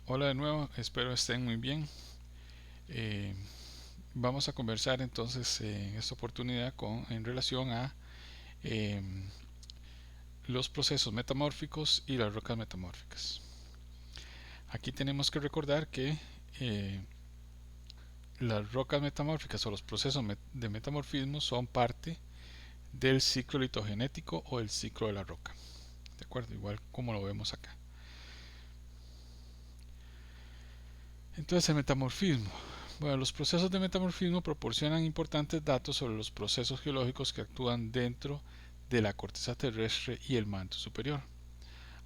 Hola de nuevo, espero estén muy bien. Eh, Vamos a conversar entonces en esta oportunidad en relación a eh, los procesos metamórficos y las rocas metamórficas. Aquí tenemos que recordar que eh, las rocas metamórficas o los procesos de metamorfismo son parte del ciclo litogenético o el ciclo de la roca. ¿De acuerdo? Igual como lo vemos acá. Entonces, el metamorfismo. Bueno, los procesos de metamorfismo proporcionan importantes datos sobre los procesos geológicos que actúan dentro de la corteza terrestre y el manto superior.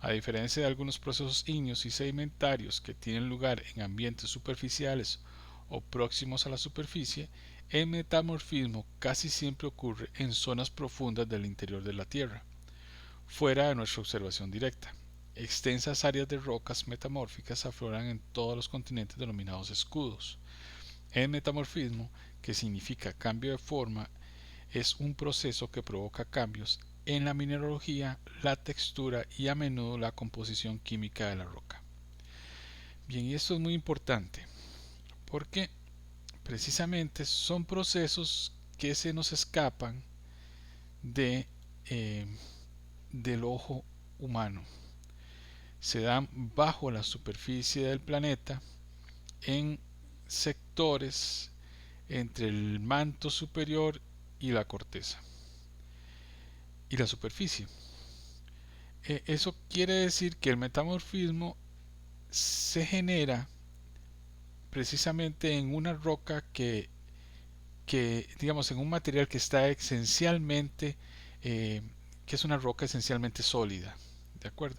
A diferencia de algunos procesos ígneos y sedimentarios que tienen lugar en ambientes superficiales o próximos a la superficie, el metamorfismo casi siempre ocurre en zonas profundas del interior de la Tierra, fuera de nuestra observación directa. Extensas áreas de rocas metamórficas afloran en todos los continentes denominados escudos. El metamorfismo, que significa cambio de forma, es un proceso que provoca cambios en la mineralogía, la textura y a menudo la composición química de la roca. Bien, y esto es muy importante porque precisamente son procesos que se nos escapan de, eh, del ojo humano. Se dan bajo la superficie del planeta en sectores entre el manto superior y la corteza y la superficie. Eso quiere decir que el metamorfismo se genera precisamente en una roca digamos, en un material que está esencialmente, eh, que es una roca esencialmente sólida, ¿de acuerdo?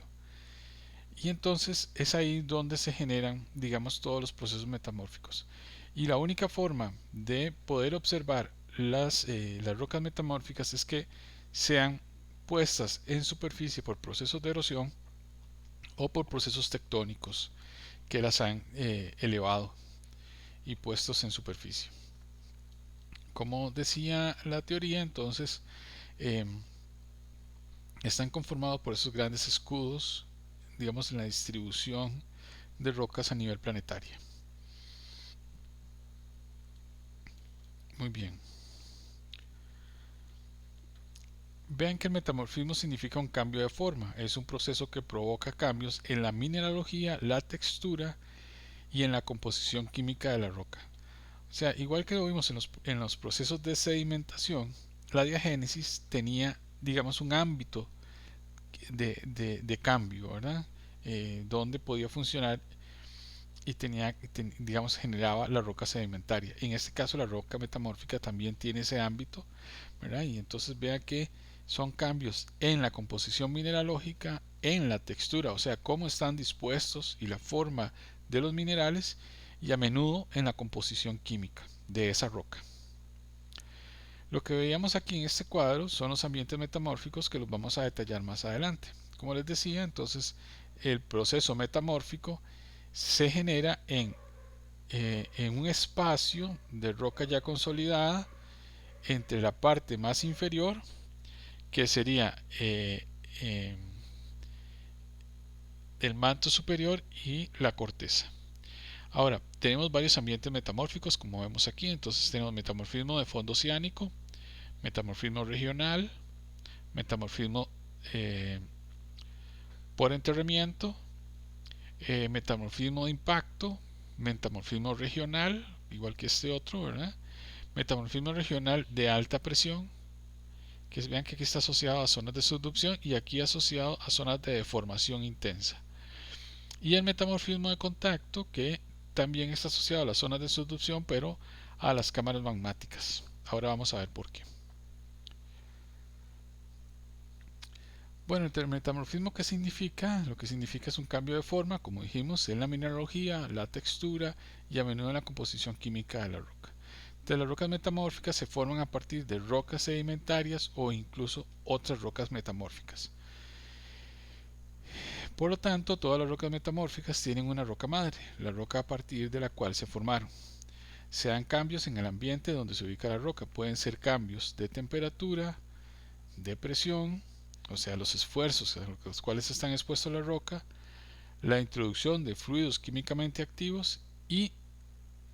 Y entonces es ahí donde se generan, digamos, todos los procesos metamórficos. Y la única forma de poder observar las rocas metamórficas es que sean puestas en superficie por procesos de erosión o por procesos tectónicos que las han elevado y puestos en superficie. Como decía la teoría, entonces eh, están conformados por esos grandes escudos, digamos, en la distribución de rocas a nivel planetario. Muy bien. Vean que el metamorfismo significa un cambio de forma. Es un proceso que provoca cambios en la mineralogía, la textura y en la composición química de la roca. O sea, igual que lo vimos en los procesos de sedimentación, la diagénesis tenía, digamos, un ámbito de cambio, ¿verdad? Donde podía funcionar y digamos, generaba la roca sedimentaria. En este caso, la roca metamórfica también tiene ese ámbito, ¿verdad? Y entonces vea que son cambios en la composición mineralógica, en la textura, o sea, cómo están dispuestos y la forma de los minerales, y a menudo en la composición química de esa roca. Lo que veíamos aquí en este cuadro son los ambientes metamórficos que los vamos a detallar más adelante. Como les decía, entonces el proceso metamórfico se genera en un espacio de roca ya consolidada entre la parte más inferior, que sería el manto superior, y la corteza. Ahora, tenemos varios ambientes metamórficos, como vemos aquí. Entonces tenemos metamorfismo de fondo oceánico, metamorfismo regional, metamorfismo eh, por enterramiento, metamorfismo de impacto, metamorfismo regional, igual que este otro, ¿verdad? Metamorfismo regional de alta presión, que vean que aquí está asociado a zonas de subducción y aquí asociado a zonas de deformación intensa. Y el metamorfismo de contacto, que también está asociado a las zonas de subducción, pero a las cámaras magmáticas. Ahora vamos a ver por qué. Bueno, el metamorfismo, ¿qué significa? Lo que significa es un cambio de forma, como dijimos, en la mineralogía, la textura y a menudo en la composición química de la roca. De las rocas metamórficas se forman a partir de rocas sedimentarias o incluso otras rocas metamórficas. Por lo tanto, todas las rocas metamórficas tienen una roca madre, la roca a partir de la cual se formaron. Se dan cambios en el ambiente donde se ubica la roca. Pueden ser cambios de temperatura, de presión, o sea, los esfuerzos a los cuales están expuestos la roca, la introducción de fluidos químicamente activos y,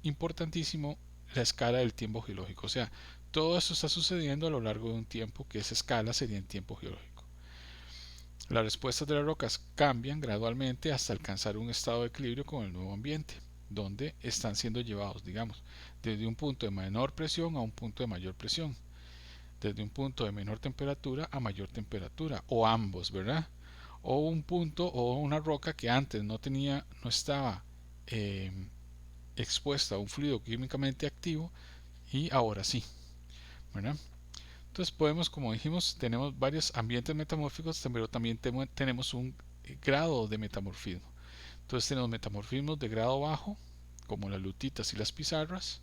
importantísimo, la escala del tiempo geológico. O sea, todo esto está sucediendo a lo largo de un tiempo que esa escala sería en tiempo geológico. Las respuestas de las rocas cambian gradualmente hasta alcanzar un estado de equilibrio con el nuevo ambiente, donde están siendo llevados, digamos, desde un punto de menor presión a un punto de mayor presión, desde un punto de menor temperatura a mayor temperatura, o ambos, ¿verdad? O un punto o una roca que antes no estaba eh, expuesta a un fluido químicamente activo y ahora sí, ¿verdad? Entonces podemos, como dijimos, tenemos varios ambientes metamórficos, pero también tenemos un grado de metamorfismo. Entonces tenemos metamorfismos de grado bajo, como las lutitas y las pizarras,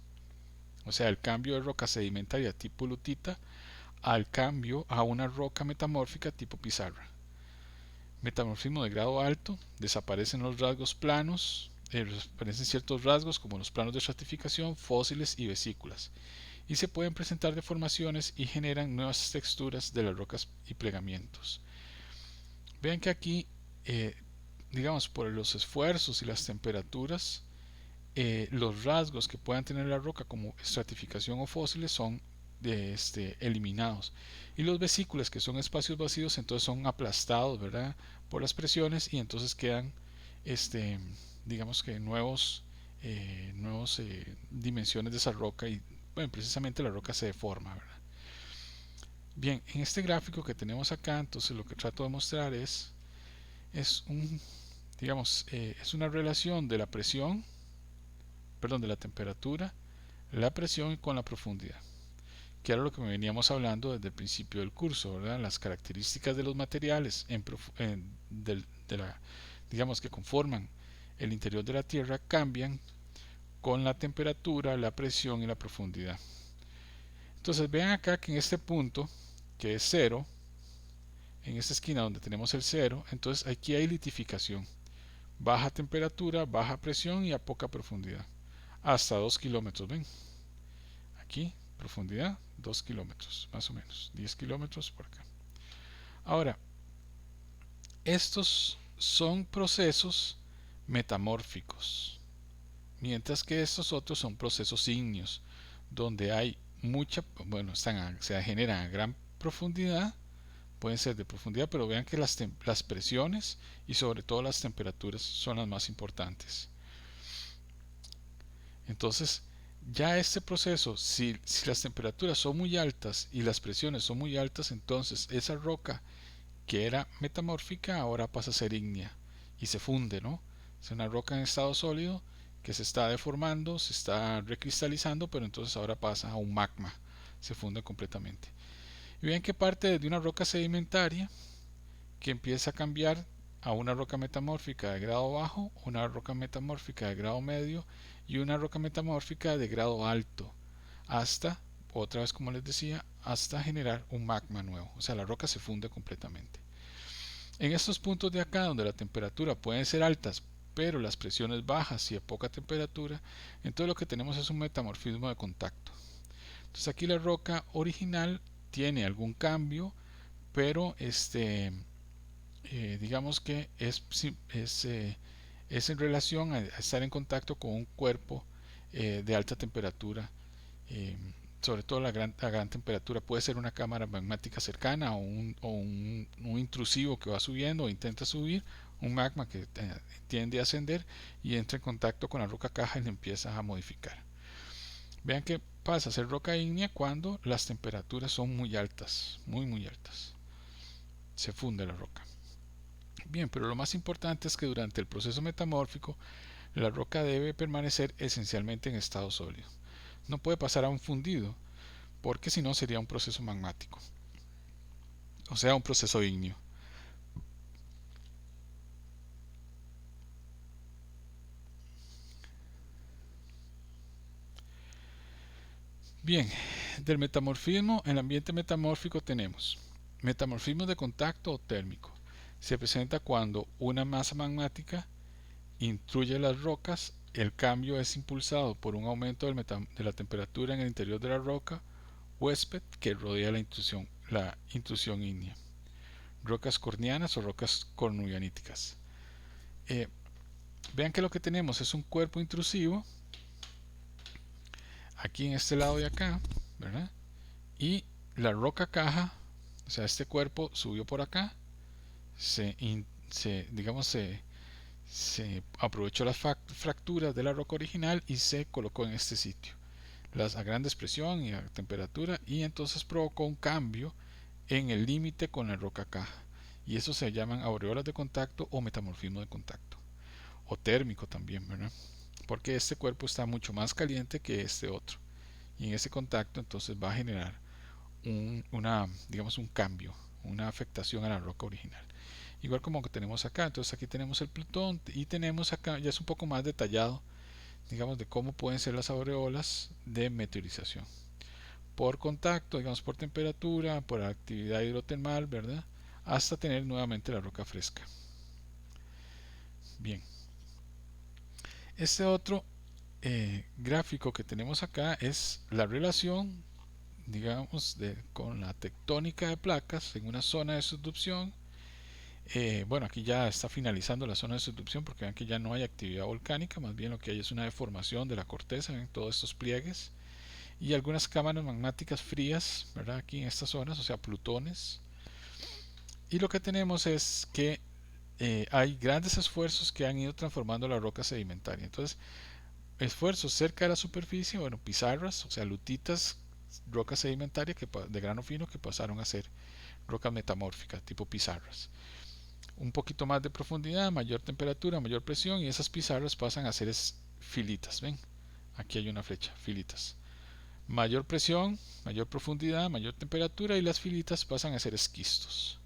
o sea, el cambio de roca sedimentaria tipo lutita al cambio a una roca metamórfica tipo pizarra. Metamorfismo de grado alto, desaparecen los rasgos planos, aparecen ciertos rasgos como los planos de estratificación, fósiles y vesículas, y se pueden presentar deformaciones y generan nuevas texturas de las rocas y plegamientos. Vean que aquí, digamos, por los esfuerzos y las temperaturas, los rasgos que puedan tener la roca como estratificación o fósiles son eliminados, y los vesículas, que son espacios vacíos, entonces son aplastados, ¿verdad?, por las presiones, y entonces quedan este, digamos que nuevos dimensiones de esa roca, y bueno, precisamente la roca se deforma, ¿verdad? Bien, en este gráfico que tenemos acá, entonces lo que trato de mostrar es un, digamos, es una relación de la presión, perdón, de la temperatura, la presión con la profundidad, que era lo que veníamos hablando desde el principio del curso, ¿verdad? Las características de los materiales digamos, que conforman el interior de la Tierra cambian con la temperatura, la presión y la profundidad. Entonces vean acá que en este punto, que es cero, en esta esquina donde tenemos el cero, entonces aquí hay litificación, baja temperatura, baja presión y a poca profundidad, hasta 2 kilómetros, ven, aquí profundidad 2 kilómetros, más o menos 10 kilómetros por acá. Ahora, estos son procesos metamórficos, mientras que estos otros son procesos ígneos, donde hay bueno, se generan a gran profundidad, pueden ser de profundidad, pero vean que las presiones y sobre todo las temperaturas son las más importantes. Entonces, ya este proceso, si las temperaturas son muy altas y las presiones son muy altas, entonces esa roca que era metamórfica ahora pasa a ser ígnea y se funde, ¿no? Es una roca en estado sólido que se está deformando, se está recristalizando, pero entonces ahora pasa a un magma, se funde completamente. Y bien que parte de una roca sedimentaria que empieza a cambiar a una roca metamórfica de grado bajo, una roca metamórfica de grado medio y una roca metamórfica de grado alto, hasta, otra vez como les decía, hasta generar un magma nuevo, o sea, la roca se funde completamente. En estos puntos de acá donde la temperatura pueden ser altas pero las presiones bajas y a poca temperatura, entonces lo que tenemos es un metamorfismo de contacto. Entonces aquí la roca original tiene algún cambio, pero digamos que es en relación a estar en contacto con un cuerpo de alta temperatura, eh, sobre todo a gran temperatura. Puede ser una cámara magmática cercana o un intrusivo que va subiendo o intenta subir, un magma que tiende a ascender y entra en contacto con la roca caja y le empieza a modificar. Vean que pasa a ser roca ígnea cuando las temperaturas son muy altas, muy muy altas. Se funde la roca. Bien, pero lo más importante es que durante el proceso metamórfico la roca debe permanecer esencialmente en estado sólido. No puede pasar a un fundido, porque si no sería un proceso magmático, o sea, un proceso ígneo. Bien, del metamorfismo, en el ambiente metamórfico tenemos metamorfismo de contacto o térmico. Se presenta cuando una masa magmática intruye las rocas, el cambio es impulsado por un aumento de la temperatura en el interior de la roca huésped que rodea la intrusión ígnea. Rocas cornianas o rocas cornullaníticas. Eh, Vean que lo que tenemos es un cuerpo intrusivo aquí en este lado de acá, ¿verdad? Y la roca caja, o sea, este cuerpo subió por acá, digamos, se aprovechó las fracturas de la roca original y se colocó en este sitio, a gran presión y a temperatura, y entonces provocó un cambio en el límite con la roca caja. Y eso se llaman aureolas de contacto o metamorfismo de contacto, o térmico también, ¿verdad? Porque este cuerpo está mucho más caliente que este otro. Y en ese contacto entonces va a generar digamos, un cambio, una afectación a la roca original. Igual como que tenemos acá, entonces aquí tenemos el Plutón y tenemos acá, ya es un poco más detallado, digamos, de cómo pueden ser las aureolas de meteorización. Por contacto, digamos, por temperatura, por actividad hidrotermal, ¿verdad? Hasta tener nuevamente la roca fresca. Bien, este otro gráfico que tenemos acá es la relación, digamos, con la tectónica de placas en una zona de subducción. Bueno, aquí ya está finalizando la zona de subducción porque vean que ya no hay actividad volcánica, más bien lo que hay es una deformación de la corteza en todos estos pliegues y algunas cámaras magmáticas frías, ¿verdad? Aquí en estas zonas, o sea, plutones. Y lo que tenemos es que hay grandes esfuerzos que han ido transformando la roca sedimentaria. Entonces, esfuerzos cerca de la superficie, bueno, pizarras, o sea, lutitas, rocas sedimentarias de grano fino que pasaron a ser rocas metamórficas, tipo pizarras. Un poquito más de profundidad, mayor temperatura, mayor presión y esas pizarras pasan a ser filitas. ¿Ven? Aquí hay una flecha, filitas. Mayor presión, mayor profundidad, mayor temperatura y las filitas pasan a ser esquistos.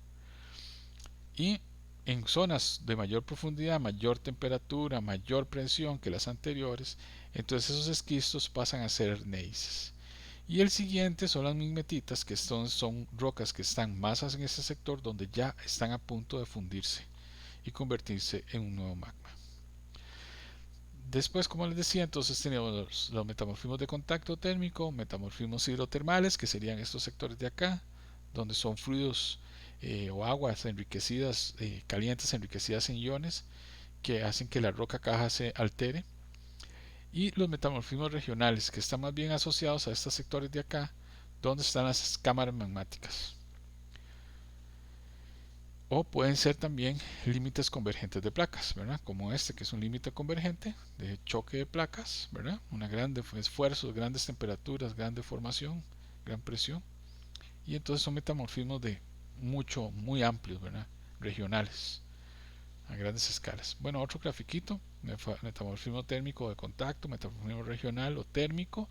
Y en zonas de mayor profundidad, mayor temperatura, mayor presión que las anteriores, entonces esos esquistos pasan a ser gneisses. Y el siguiente son las migmetitas, que son rocas que están más en ese sector donde ya están a punto de fundirse y convertirse en un nuevo magma. Después, como les decía, entonces tenemos los metamorfismos de contacto térmico, metamorfismos hidrotermales, que serían estos sectores de acá, donde son fluidos o aguas enriquecidas, calientes enriquecidas en iones, que hacen que la roca caja se altere. Y los metamorfismos regionales, que están más bien asociados a estos sectores de acá, donde están las cámaras magmáticas. O pueden ser también límites convergentes de placas, ¿verdad? Como este, que es un límite convergente de choque de placas, ¿verdad? Una grande esfuerzo, grandes temperaturas, gran deformación, gran presión. Y entonces son metamorfismos muy amplios, ¿verdad? Regionales, a grandes escalas. Bueno, otro grafiquito, metamorfismo térmico de contacto, metamorfismo regional o térmico,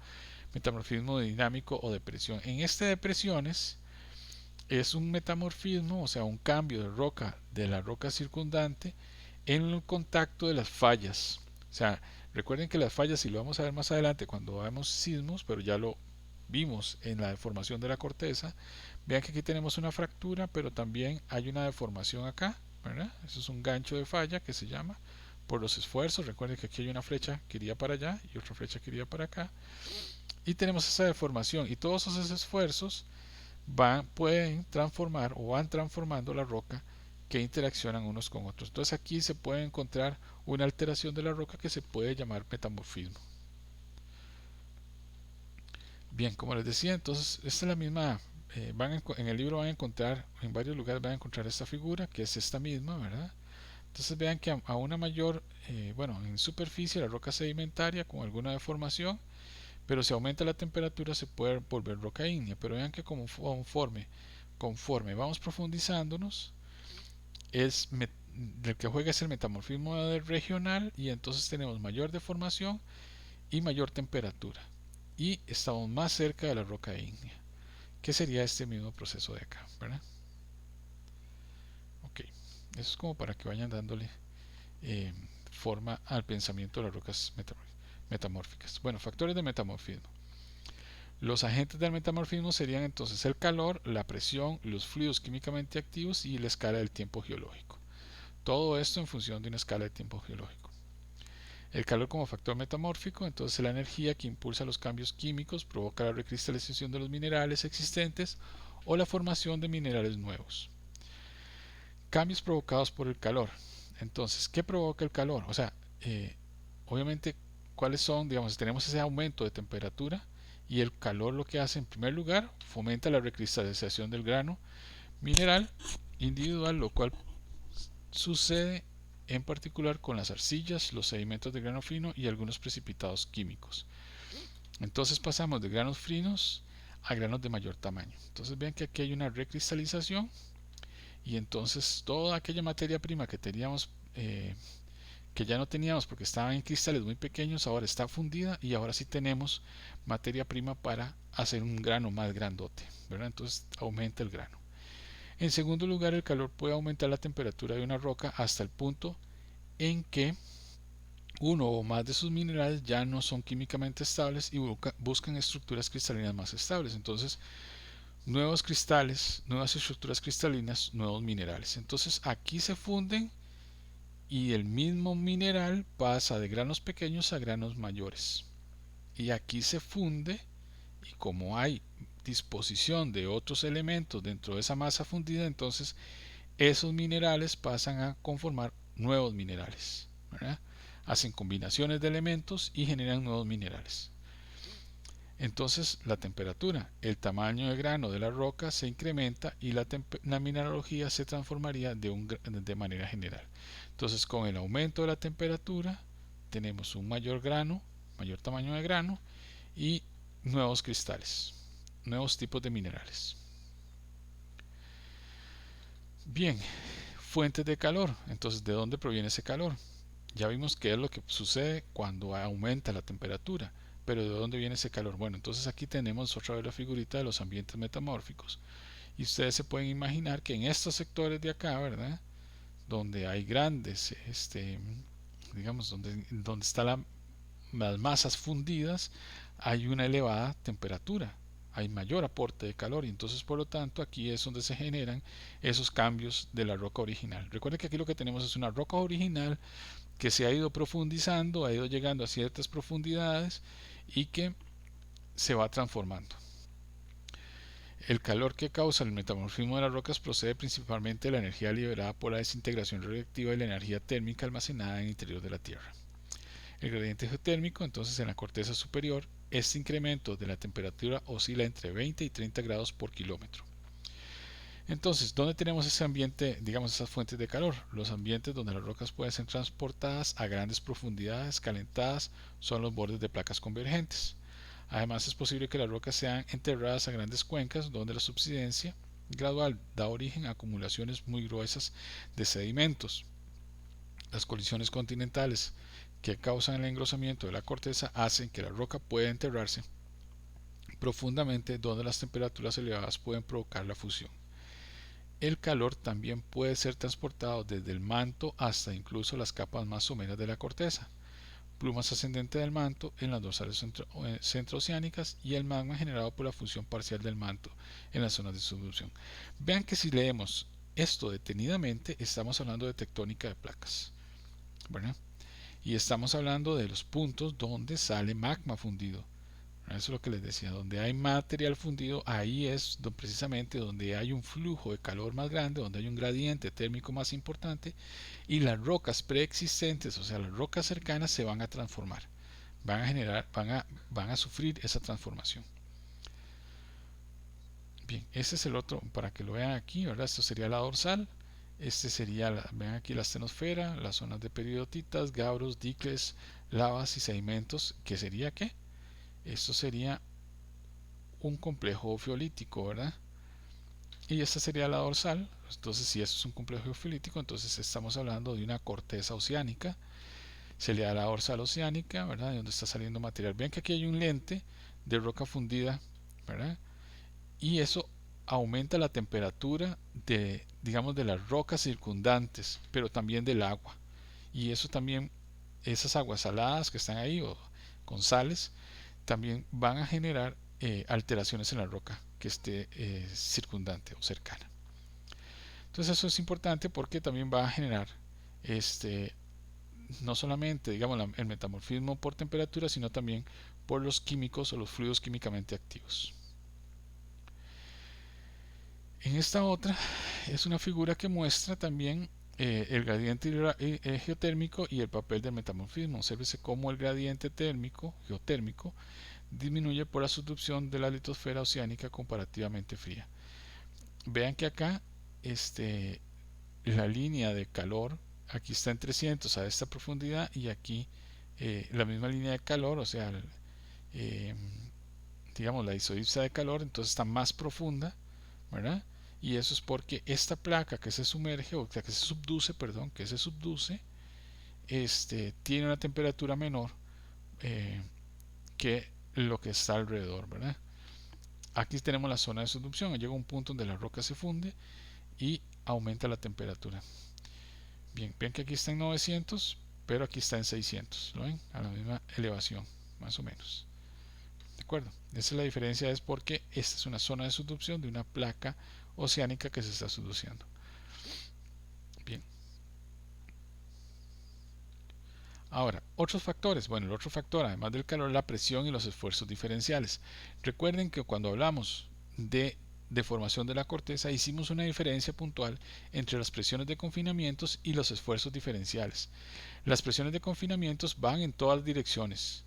metamorfismo dinámico o de presión. En este de presiones es un metamorfismo, o sea, un cambio de roca de la roca circundante en el contacto de las fallas. O sea, recuerden que las fallas, si lo vamos a ver más adelante cuando vemos sismos, pero ya lo vimos en la deformación de la corteza, vean que aquí tenemos una fractura, pero también hay una deformación acá, ¿verdad? Eso es un gancho de falla que se llama por los esfuerzos. Recuerden que aquí hay una flecha que iría para allá y otra flecha que iría para acá. Y tenemos esa deformación y todos esos esfuerzos pueden transformar o van transformando la roca que interaccionan unos con otros. Entonces aquí se puede encontrar una alteración de la roca que se puede llamar metamorfismo. Bien, como les decía, entonces esta es la misma, en el libro van a encontrar, en varios lugares van a encontrar esta figura, que es esta misma, ¿verdad? Entonces vean que a una mayor, bueno, en superficie la roca sedimentaria con alguna deformación, pero si aumenta la temperatura se puede volver roca ígnea, pero vean que conforme vamos profundizándonos, el que juega es el metamorfismo regional y entonces tenemos mayor deformación y mayor temperatura y estamos más cerca de la roca ígnea, que sería este mismo proceso de acá, ¿verdad? Ok, eso es como para que vayan dándole eh, forma al pensamiento de las rocas metamórficas. Bueno, factores de metamorfismo. Los agentes del metamorfismo serían entonces el calor, la presión, los fluidos químicamente activos y la escala del tiempo geológico. Todo esto en función de una escala de tiempo geológico. El calor como factor metamórfico, entonces la energía que impulsa los cambios químicos provoca la recristalización de los minerales existentes o la formación de minerales nuevos. Cambios provocados por el calor. Entonces, ¿qué provoca el calor? O sea, obviamente, ¿cuáles son? Digamos, tenemos ese aumento de temperatura y el calor lo que hace en primer lugar fomenta la recristalización del grano mineral individual, lo cual sucede en particular con las arcillas, los sedimentos de grano fino y algunos precipitados químicos. Entonces pasamos de granos finos a granos de mayor tamaño. Entonces vean que aquí hay una recristalización y entonces toda aquella materia prima que teníamos, que ya no teníamos porque estaba en cristales muy pequeños, ahora está fundida y ahora sí tenemos materia prima para hacer un grano más grandote, ¿verdad? Entonces aumenta el grano. En segundo lugar, el calor puede aumentar la temperatura de una roca hasta el punto en que uno o más de sus minerales ya no son químicamente estables y buscan estructuras cristalinas más estables. Entonces, nuevos cristales, nuevas estructuras cristalinas, nuevos minerales. Entonces, aquí se funden y el mismo mineral pasa de granos pequeños a granos mayores. Y aquí se funde y como hay disposición de otros elementos dentro de esa masa fundida, entonces esos minerales pasan a conformar nuevos minerales, ¿verdad? Hacen combinaciones de elementos y generan nuevos minerales. Entonces la temperatura, el tamaño de grano de la roca se incrementa y la mineralogía se transformaría de manera general. Entonces con el aumento de la temperatura tenemos un mayor grano, mayor tamaño de grano y nuevos cristales, nuevos tipos de minerales. Bien, fuentes de calor. Entonces, ¿de dónde proviene ese calor? Ya vimos qué es lo que sucede cuando aumenta la temperatura, pero ¿de dónde viene ese calor? Bueno, entonces aquí tenemos otra vez la figurita de los ambientes metamórficos y ustedes se pueden imaginar que en estos sectores de acá, ¿verdad? Donde hay grandes, digamos, donde están las masas fundidas, hay una elevada temperatura, hay mayor aporte de calor y entonces por lo tanto aquí es donde se generan esos cambios de la roca original. Recuerden que aquí lo que tenemos es una roca original que se ha ido profundizando, ha ido llegando a ciertas profundidades y que se va transformando. El calor que causa el metamorfismo de las rocas procede principalmente de la energía liberada por la desintegración radiactiva y la energía térmica almacenada en el interior de la Tierra. El gradiente geotérmico, entonces en la corteza superior, este incremento de la temperatura oscila entre 20 y 30 grados por kilómetro. Entonces, ¿dónde tenemos ese ambiente, digamos, esas fuentes de calor? Los ambientes donde las rocas pueden ser transportadas a grandes profundidades, calentadas, son los bordes de placas convergentes. Además, es posible que las rocas sean enterradas a grandes cuencas donde la subsidencia gradual da origen a acumulaciones muy gruesas de sedimentos. Las colisiones continentales que causan el engrosamiento de la corteza hacen que la roca pueda enterrarse profundamente donde las temperaturas elevadas pueden provocar la fusión. El calor también puede ser transportado desde el manto hasta incluso las capas más someras de la corteza, plumas ascendentes del manto en las dorsales centrooceánicas y el magma generado por la fusión parcial del manto en las zonas de subducción. Vean que si leemos esto detenidamente estamos hablando de tectónica de placas, ¿verdad? Y estamos hablando de los puntos donde sale magma fundido. Eso es lo que les decía, donde hay material fundido, ahí es precisamente donde hay un flujo de calor más grande, donde hay un gradiente térmico más importante y las rocas preexistentes, o sea, las rocas cercanas se van a transformar, van a generar, van a sufrir esa transformación. Bien, este es el otro, para que lo vean aquí, ¿verdad? Esto sería la dorsal, este sería, vean aquí la astenosfera, las zonas de peridotitas, gabros, diques, lavas y sedimentos, ¿qué sería qué? Esto sería un complejo geolítico, ¿verdad? Y esta sería la dorsal. Entonces, si eso es un complejo geofilítico, entonces estamos hablando de una corteza oceánica. Se le da la dorsal oceánica, ¿verdad? De donde está saliendo material. Vean que aquí hay un lente de roca fundida, ¿verdad? Y eso aumenta la temperatura de, digamos, de las rocas circundantes, pero también del agua. Y eso también, esas aguas saladas que están ahí o con sales, también van a generar alteraciones en la roca que esté circundante o cercana. Entonces eso es importante porque también va a generar este, no solamente digamos el metamorfismo por temperatura, sino también por los químicos o los fluidos químicamente activos. En esta otra es una figura que muestra también el gradiente geotérmico y el papel del metamorfismo. Obsérvese cómo el gradiente geotérmico disminuye por la subducción de la litosfera oceánica comparativamente fría. Vean que acá la línea de calor aquí está en 300 a esta profundidad, y aquí la misma línea de calor, o sea, eh, digamos la isodipsa de calor, entonces está más profunda, ¿verdad? Y eso es porque esta placa que se sumerge, o sea, que se subduce, perdón, que se subduce, tiene una temperatura menor eh, que lo que está alrededor, ¿verdad? Aquí tenemos la zona de subducción, llega un punto donde la roca se funde y aumenta la temperatura. Bien, ven que aquí está en 900, pero aquí está en 600, ¿lo ven? A la misma elevación, más o menos. ¿De acuerdo? Esa es la diferencia, es porque esta es una zona de subducción de una placa oceánica que se está subduciendo. Bien. Ahora, otros factores. Bueno, el otro factor, además del calor, la presión y los esfuerzos diferenciales. Recuerden que cuando hablamos de deformación de la corteza, hicimos una diferencia puntual entre las presiones de confinamientos y los esfuerzos diferenciales. Las presiones de confinamientos van en todas direcciones,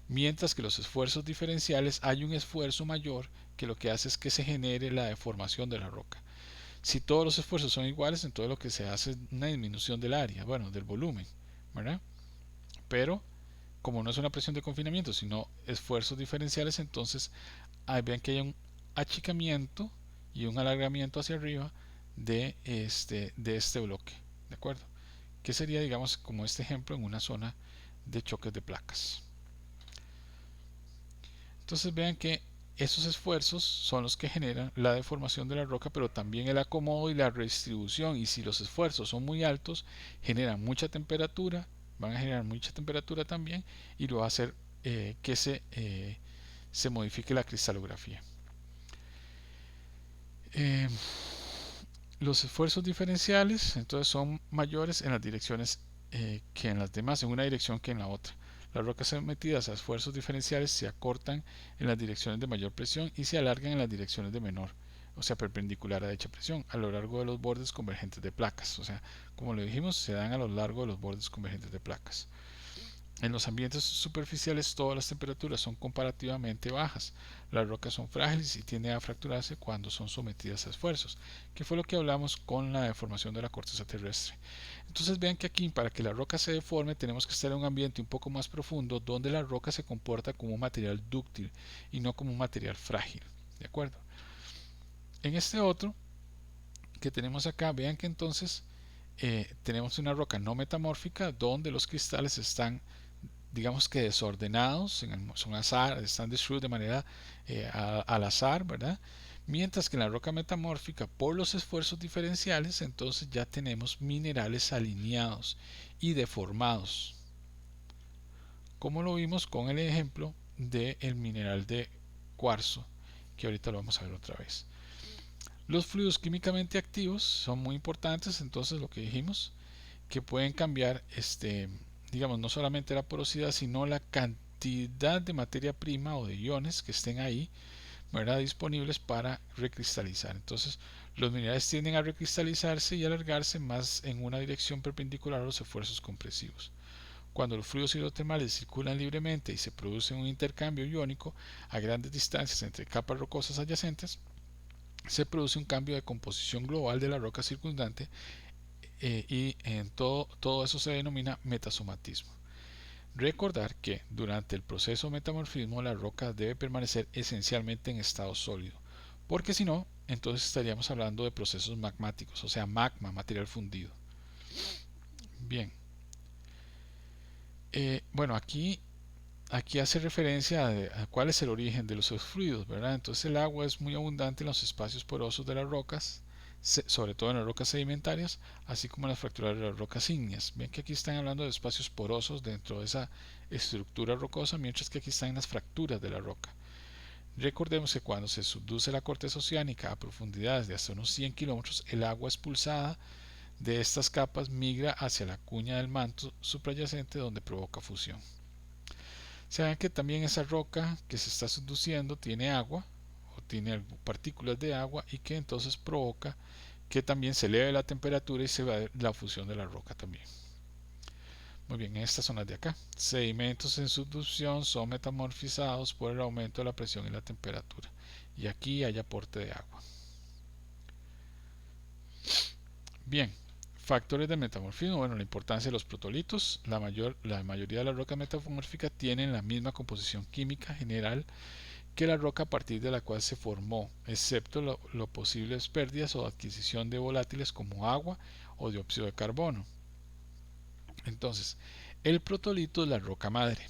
mientras que los esfuerzos diferenciales hay un esfuerzo mayor que lo que hace es que se genere la deformación de la roca. Si todos los esfuerzos son iguales, entonces lo que se hace es una disminución del área, bueno, del volumen, ¿verdad? Pero como no es una presión de confinamiento, sino esfuerzos diferenciales, entonces vean que hay un achicamiento y un alargamiento hacia arriba de este bloque, ¿de acuerdo? Que sería, digamos, como este ejemplo en una zona de choques de placas. Entonces vean que esos esfuerzos son los que generan la deformación de la roca, pero también el acomodo y la redistribución. Y si los esfuerzos son muy altos, generan mucha temperatura, van a generar mucha temperatura también, y lo va a hacer que se modifique la cristalografía. Eh, los esfuerzos diferenciales entonces son mayores en las direcciones que en las demás, en una dirección que en la otra. Las rocas sometidas a esfuerzos diferenciales se acortan en las direcciones de mayor presión y se alargan en las direcciones de menor, o sea, perpendicular a dicha presión, a lo largo de los bordes convergentes de placas. O sea, como lo dijimos, se dan a lo largo de los bordes convergentes de placas. En los ambientes superficiales todas las temperaturas son comparativamente bajas. Las rocas son frágiles y tienden a fracturarse cuando son sometidas a esfuerzos, que fue lo que hablamos con la deformación de la corteza terrestre. Entonces vean que aquí, para que la roca se deforme, tenemos que estar en un ambiente un poco más profundo, donde la roca se comporta como un material dúctil y no como un material frágil. ¿De acuerdo? En este otro que tenemos acá, vean que entonces tenemos una roca no metamórfica donde los cristales están, digamos que desordenados, son azar, están distribuidos de manera al azar, ¿verdad? Mientras que en la roca metamórfica, por los esfuerzos diferenciales, entonces ya tenemos minerales alineados y deformados, como lo vimos con el ejemplo del mineral de cuarzo, que ahorita lo vamos a ver otra vez. Los fluidos químicamente activos son muy importantes, entonces lo que dijimos, que pueden cambiar, digamos, no solamente la porosidad, sino la cantidad de materia prima o de iones que estén ahí, ¿verdad?, disponibles para recristalizar. Entonces, los minerales tienden a recristalizarse y alargarse más en una dirección perpendicular a los esfuerzos compresivos. Cuando los fluidos hidrotermales circulan libremente y se produce un intercambio iónico a grandes distancias entre capas rocosas adyacentes, se produce un cambio de composición global de la roca circundante y en todo eso se denomina metasomatismo. Recordar que durante el proceso de metamorfismo la roca debe permanecer esencialmente en estado sólido, porque si no, entonces estaríamos hablando de procesos magmáticos, o sea, magma, material fundido. Bien, bueno, aquí hace referencia a cuál es el origen de los fluidos, ¿verdad? Entonces el agua es muy abundante en los espacios porosos de las rocas, sobre todo en las rocas sedimentarias, así como en las fracturas de las rocas ígneas. Ven que aquí están hablando de espacios porosos dentro de esa estructura rocosa, mientras que aquí están en las fracturas de la roca. Recordemos que cuando se subduce la corteza oceánica a profundidades de hasta unos 100 kilómetros, el agua expulsada de estas capas migra hacia la cuña del manto suprayacente, donde provoca fusión. Se ve que también esa roca que se está subduciendo tiene agua o tiene partículas de agua, y que entonces provoca que también se eleve la temperatura y se va la fusión de la roca también. Muy bien, estas son las de acá. Sedimentos en subducción son metamorfizados por el aumento de la presión y la temperatura. Y aquí hay aporte de agua. Bien, factores de metamorfismo. Bueno, la importancia de los protolitos. La mayoría de las rocas metamórficas tienen la misma composición química general que la roca a partir de la cual se formó, excepto lo posibles pérdidas o adquisición de volátiles como agua o dióxido de carbono. Entonces, el protolito es la roca madre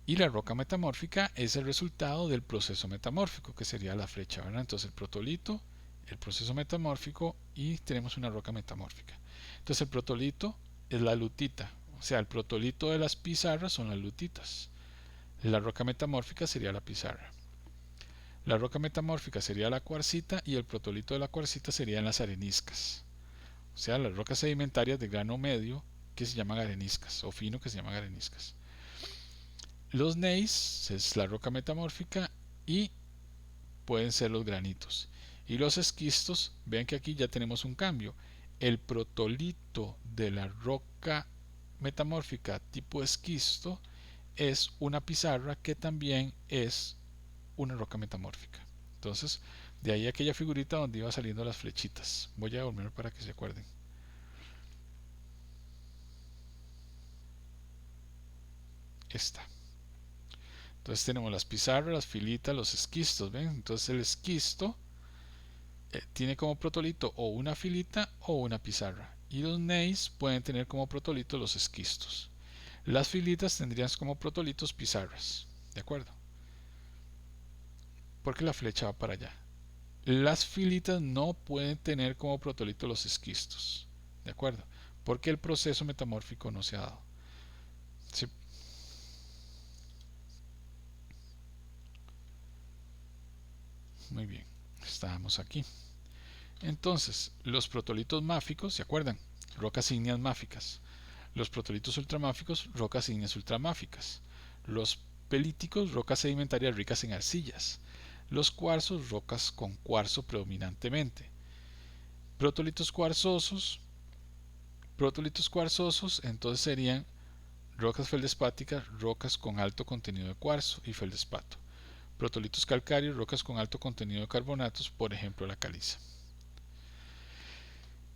y la roca metamórfica es el resultado del proceso metamórfico, que sería la flecha, ¿verdad? Entonces, el protolito, el proceso metamórfico y tenemos una roca metamórfica. Entonces, el protolito es la lutita, o sea, el protolito de las pizarras son las lutitas. La roca metamórfica sería la pizarra. La roca metamórfica sería la cuarcita y el protolito de la cuarcita serían las areniscas. O sea, las rocas sedimentarias de grano medio que se llaman areniscas o fino que se llaman areniscas. Los gneiss es la roca metamórfica y pueden ser los granitos. Y los esquistos, vean que aquí ya tenemos un cambio. El protolito de la roca metamórfica tipo esquisto es una pizarra que también es una roca metamórfica. Entonces, de ahí aquella figurita donde iba saliendo las flechitas. Voy a volver para que se acuerden. Esta. Entonces tenemos las pizarras, las filitas, los esquistos, ¿ven? Entonces el esquisto tiene como protolito o una filita o una pizarra. Y los gneiss pueden tener como protolito los esquistos. Las filitas tendrían como protolitos pizarras. ¿De acuerdo? Porque la flecha va para allá. Las filitas no pueden tener como protolito los esquistos. ¿De acuerdo? Porque el proceso metamórfico no se ha dado. ¿Sí? Muy bien. Estamos aquí. Entonces, los protolitos máficos, ¿se acuerdan? Rocas ígneas máficas. Los protolitos ultramáficos, rocas ígneas ultramáficas. Los pelíticos, rocas sedimentarias ricas en arcillas. Los cuarzos, rocas con cuarzo predominantemente. Protolitos cuarzosos, entonces serían rocas feldespáticas, rocas con alto contenido de cuarzo y feldespato. Protolitos calcáreos, rocas con alto contenido de carbonatos, por ejemplo la caliza.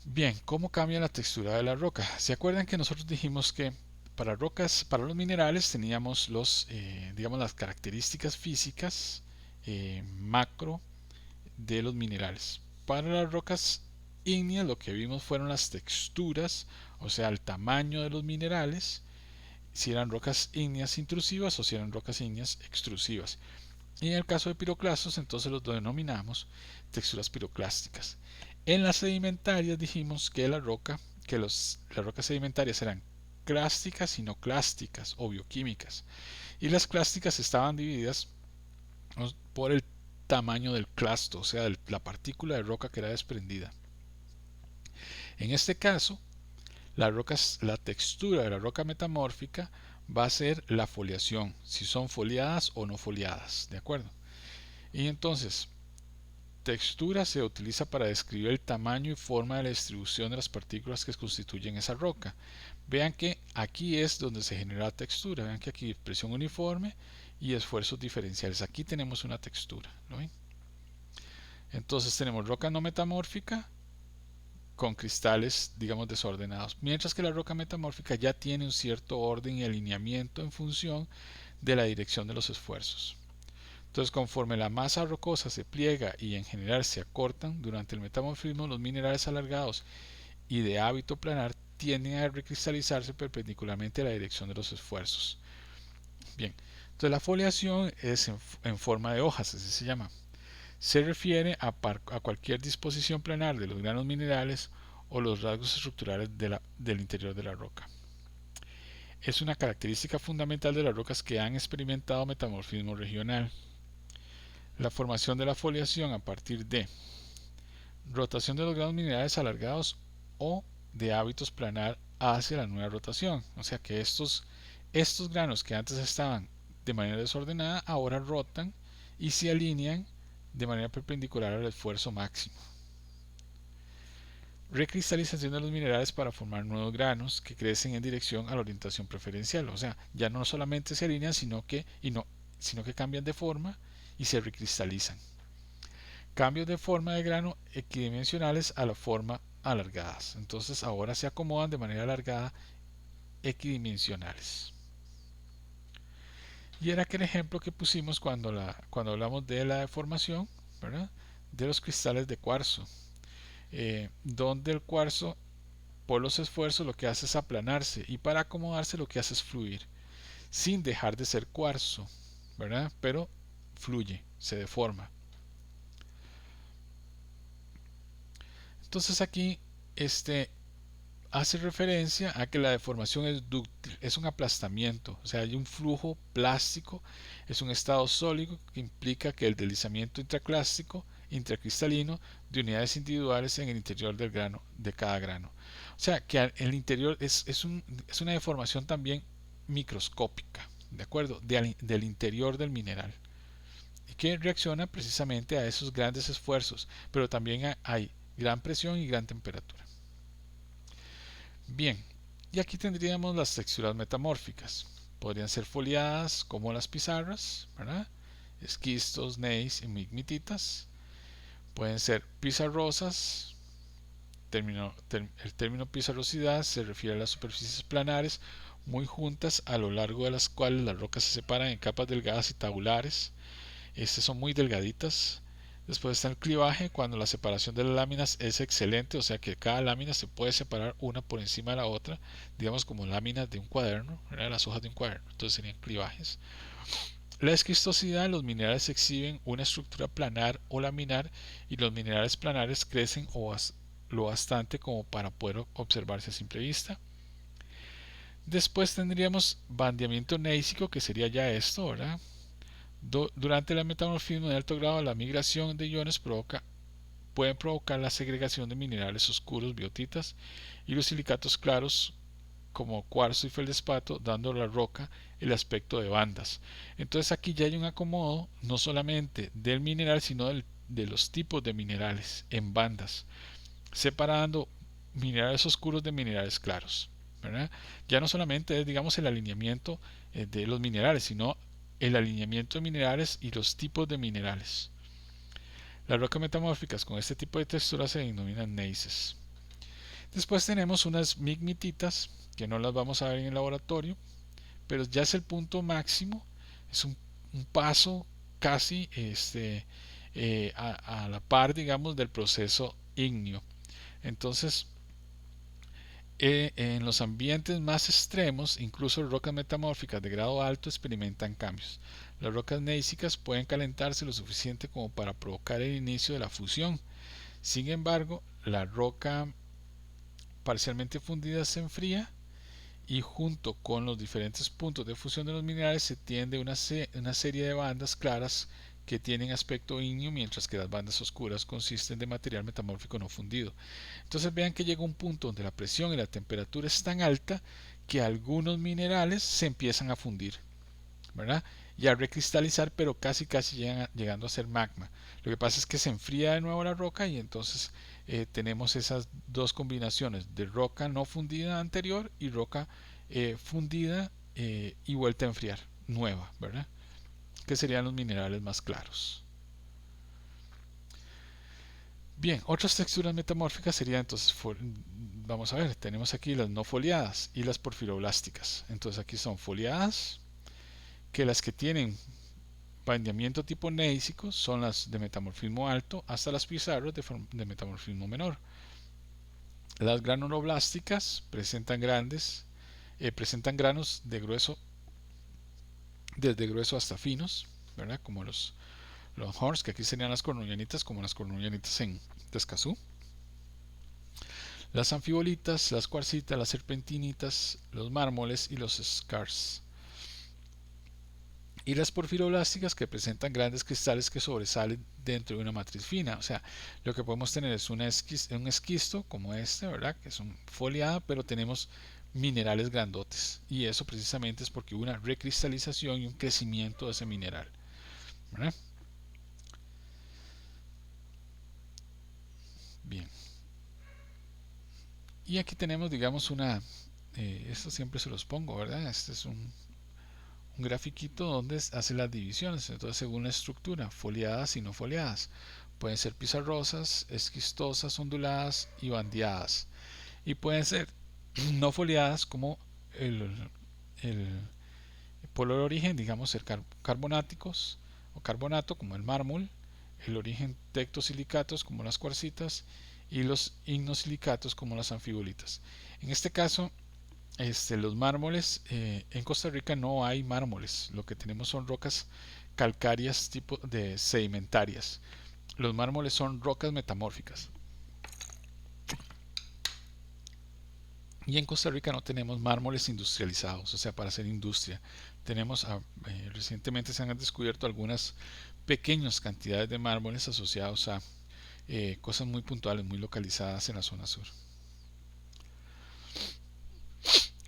Bien, ¿cómo cambia la textura de la roca? ¿Se acuerdan que nosotros dijimos que para rocas, para los minerales teníamos digamos, las características físicas macro de los minerales? Para las rocas ígneas lo que vimos fueron las texturas, o sea, el tamaño de los minerales, si eran rocas ígneas intrusivas o si eran rocas ígneas extrusivas. Y en el caso de piroclastos, entonces los denominamos texturas piroclásticas. En las sedimentarias dijimos que las rocas sedimentarias eran clásticas y no clásticas o bioquímicas. Y las clásticas estaban divididas por el tamaño del clasto, o sea, la partícula de roca que era desprendida. En este caso, la textura de la roca metamórfica va a ser la foliación, si son foliadas o no foliadas, ¿de acuerdo? Y entonces, textura se utiliza para describir el tamaño y forma de la distribución de las partículas que constituyen esa roca. Vean que aquí es donde se genera la textura. Vean que aquí presión uniforme y esfuerzos diferenciales. Aquí tenemos una textura. ¿Lo ven? Entonces tenemos roca no metamórfica con cristales, digamos, desordenados. Mientras que la roca metamórfica ya tiene un cierto orden y alineamiento en función de la dirección de los esfuerzos. Entonces, conforme la masa rocosa se pliega y en general se acortan durante el metamorfismo, los minerales alargados y de hábito planar tienden a recristalizarse perpendicularmente a la dirección de los esfuerzos. Bien, entonces la foliación es en forma de hojas, así se llama. Se refiere a cualquier disposición planar de los granos minerales o los rasgos estructurales del interior de la roca. Es una característica fundamental de las rocas que han experimentado metamorfismo regional. La formación de la foliación a partir de rotación de los granos minerales alargados o de hábitos planar hacia la nueva rotación. O sea que estos granos que antes estaban de manera desordenada ahora rotan y se alinean de manera perpendicular al esfuerzo máximo. recristalización de los minerales para formar nuevos granos que crecen en dirección a la orientación preferencial. O sea, ya no solamente se alinean, sino que cambian de forma y se recristalizan. Cambios de forma de grano equidimensionales a la forma alargadas. Entonces ahora se acomodan de manera alargada equidimensionales. Y era aquel ejemplo que pusimos cuando hablamos de la deformación, ¿verdad?, de los cristales de cuarzo, donde el cuarzo por los esfuerzos lo que hace es aplanarse y para acomodarse lo que hace es fluir, sin dejar de ser cuarzo, ¿verdad?, pero fluye, se deforma. Entonces aquí hace referencia a que la deformación es dúctil, es un aplastamiento, o sea, hay un flujo plástico, es un estado sólido que implica que el deslizamiento intracristalino de unidades individuales en el interior del grano, de cada grano. O sea, que el interior es una deformación también microscópica, ¿de acuerdo?, del interior del mineral, y que reacciona precisamente a esos grandes esfuerzos, pero también hay gran presión y gran temperatura. Bien, y aquí tendríamos las texturas metamórficas. Podrían ser foliadas como las pizarras, ¿verdad?, esquistos, gneiss y migmititas. Pueden ser pizarrosas. El término pizarrosidad se refiere a las superficies planares muy juntas a lo largo de las cuales las rocas se separan en capas delgadas y tabulares. Estas son muy delgaditas. Después está el clivaje, cuando la separación de las láminas es excelente, o sea que cada lámina se puede separar una por encima de la otra, digamos como láminas de un cuaderno, las hojas de un cuaderno, entonces serían clivajes. La esquistosidad: los minerales exhiben una estructura planar o laminar y los minerales planares crecen lo bastante como para poder observarse a simple vista. Después tendríamos bandeamiento gneísico, que sería ya esto, ¿verdad? Durante el metamorfismo de alto grado, la migración de iones pueden provocar la segregación de minerales oscuros, biotitas, y los silicatos claros como cuarzo y feldespato, dando a la roca el aspecto de bandas. Entonces aquí ya hay un acomodo no solamente del mineral, sino de los tipos de minerales en bandas, separando minerales oscuros de minerales claros, ¿verdad? Ya no solamente es, digamos, el alineamiento de los minerales, sino el alineamiento de minerales y los tipos de minerales. Las rocas metamórficas con este tipo de textura se denominan gneisses. Después tenemos unas migmititas, que no las vamos a ver en el laboratorio, pero ya es el punto máximo, es un paso casi a la par, digamos, del proceso ígneo. Entonces, en los ambientes más extremos, incluso rocas metamórficas de grado alto experimentan cambios. Las rocas gneísicas pueden calentarse lo suficiente como para provocar el inicio de la fusión. Sin embargo, la roca parcialmente fundida se enfría y junto con los diferentes puntos de fusión de los minerales se tiende una serie de bandas claras que tienen aspecto ígneo, mientras que las bandas oscuras consisten de material metamórfico no fundido. Entonces vean que llega un punto donde la presión y la temperatura es tan alta que algunos minerales se empiezan a fundir, ¿verdad?, y a recristalizar, pero casi llegando a ser magma. Lo que pasa es que se enfría de nuevo la roca y entonces tenemos esas dos combinaciones de roca no fundida anterior y roca fundida y vuelta a enfriar, nueva, ¿verdad?, que serían los minerales más claros. Bien, otras texturas metamórficas serían entonces, vamos a ver, tenemos aquí las no foliadas y las porfiroblásticas. Entonces aquí son foliadas, que las que tienen bandeamiento tipo gneísico son las de metamorfismo alto, hasta las pizarras de metamorfismo menor. Las granuloblásticas presentan granos de grueso, desde grueso hasta finos, ¿verdad?, como los horns, que aquí serían las cornullanitas, como las cornullanitas en Escazú. Las anfibolitas, las cuarcitas, las serpentinitas, los mármoles y los scars. Y las porfiroblásticas, que presentan grandes cristales que sobresalen dentro de una matriz fina. O sea, lo que podemos tener es un esquisto como este, ¿verdad?, que es un foliada, pero tenemos minerales grandotes. Y eso precisamente es porque hubo una recristalización y un crecimiento de ese mineral, ¿verdad? Bien. Y aquí tenemos, digamos, esto siempre se los pongo, ¿verdad? Este es un grafiquito donde hace las divisiones. Entonces, según la estructura, foliadas y no foliadas. Pueden ser pizarrosas, esquistosas, onduladas y bandeadas. Y pueden ser no foliadas como el, el polo de origen, digamos, ser carbonáticos o carbonato como el mármol, el origen tectosilicatos como las cuarcitas y los ignosilicatos como las anfibolitas. En este caso, los mármoles, en Costa Rica no hay mármoles, lo que tenemos son rocas calcáreas tipo de sedimentarias. Los mármoles son rocas metamórficas. Y en Costa Rica no tenemos mármoles industrializados, o sea, para hacer industria. Tenemos, recientemente se han descubierto algunas pequeñas cantidades de mármoles asociados a cosas muy puntuales, muy localizadas en la zona sur.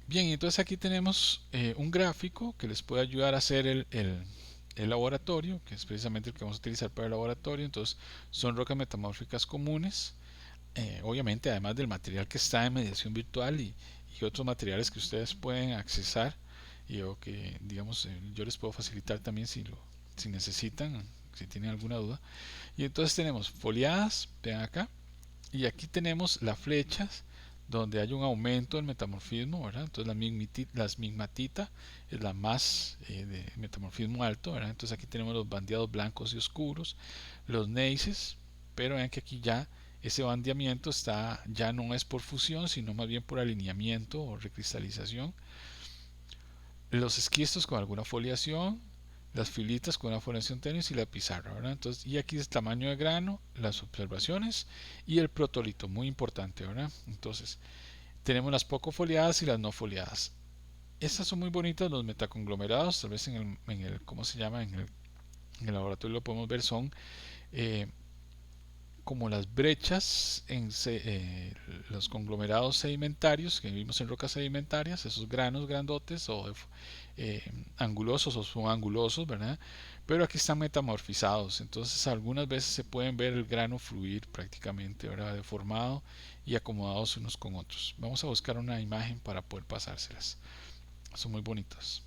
Bien, entonces aquí tenemos un gráfico que les puede ayudar a hacer el laboratorio, que es precisamente el que vamos a utilizar para el laboratorio. Entonces, son rocas metamórficas comunes, obviamente, además del material que está en mediación virtual y otros materiales que ustedes pueden accesar o que, digamos, yo les puedo facilitar también si necesitan, si tienen alguna duda. Y entonces tenemos foliadas, vean acá, y aquí tenemos las flechas donde hay un aumento del metamorfismo, ¿verdad? Entonces la migmatita es la más de metamorfismo alto, ¿verdad? Entonces aquí tenemos los bandeados blancos y oscuros, los neises, pero vean que aquí ya ese bandeamiento ya no es por fusión, sino más bien por alineamiento o recristalización. Los esquistos con alguna foliación, las filitas con una foliación tenue y la pizarra, ¿verdad? Entonces, y aquí es tamaño de grano, las observaciones y el protolito, muy importante, ¿verdad? Entonces, tenemos las poco foliadas y las no foliadas. Estas son muy bonitas, los metaconglomerados, tal vez ¿cómo se llama? En el laboratorio lo podemos ver, son eh, como las brechas en los conglomerados sedimentarios que vimos en rocas sedimentarias, esos granos grandotes o angulosos o subangulosos, ¿verdad? Pero aquí están metamorfizados, entonces algunas veces se pueden ver el grano fluir prácticamente, ¿verdad? Deformado y acomodados unos con otros. Vamos a buscar una imagen para poder pasárselas. Son muy bonitas.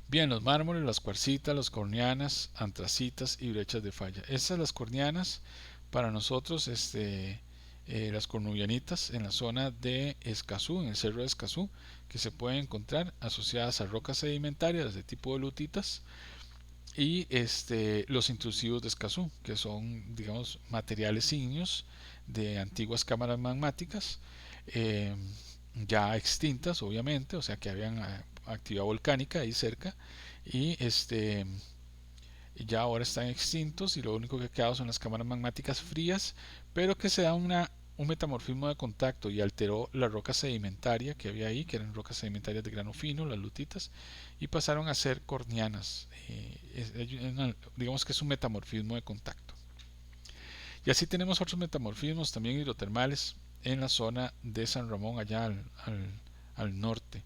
Bien, los mármoles, las cuarcitas, las cornianas, antracitas y brechas de falla. Estas las cornianas, para nosotros, las cornubianitas en la zona de Escazú, en el cerro de Escazú, que se pueden encontrar asociadas a rocas sedimentarias de tipo de lutitas y los intrusivos de Escazú, que son, digamos, materiales ígneos de antiguas cámaras magmáticas, eh, ya extintas, obviamente, o sea que habían actividad volcánica ahí cerca y ya ahora están extintos y lo único que ha quedado son las cámaras magmáticas frías, pero que se da un metamorfismo de contacto y alteró la roca sedimentaria que había ahí, que eran rocas sedimentarias de grano fino, las lutitas, y pasaron a ser cornianas. Digamos que es un metamorfismo de contacto. Y así tenemos otros metamorfismos también hidrotermales en la zona de San Ramón, allá al norte,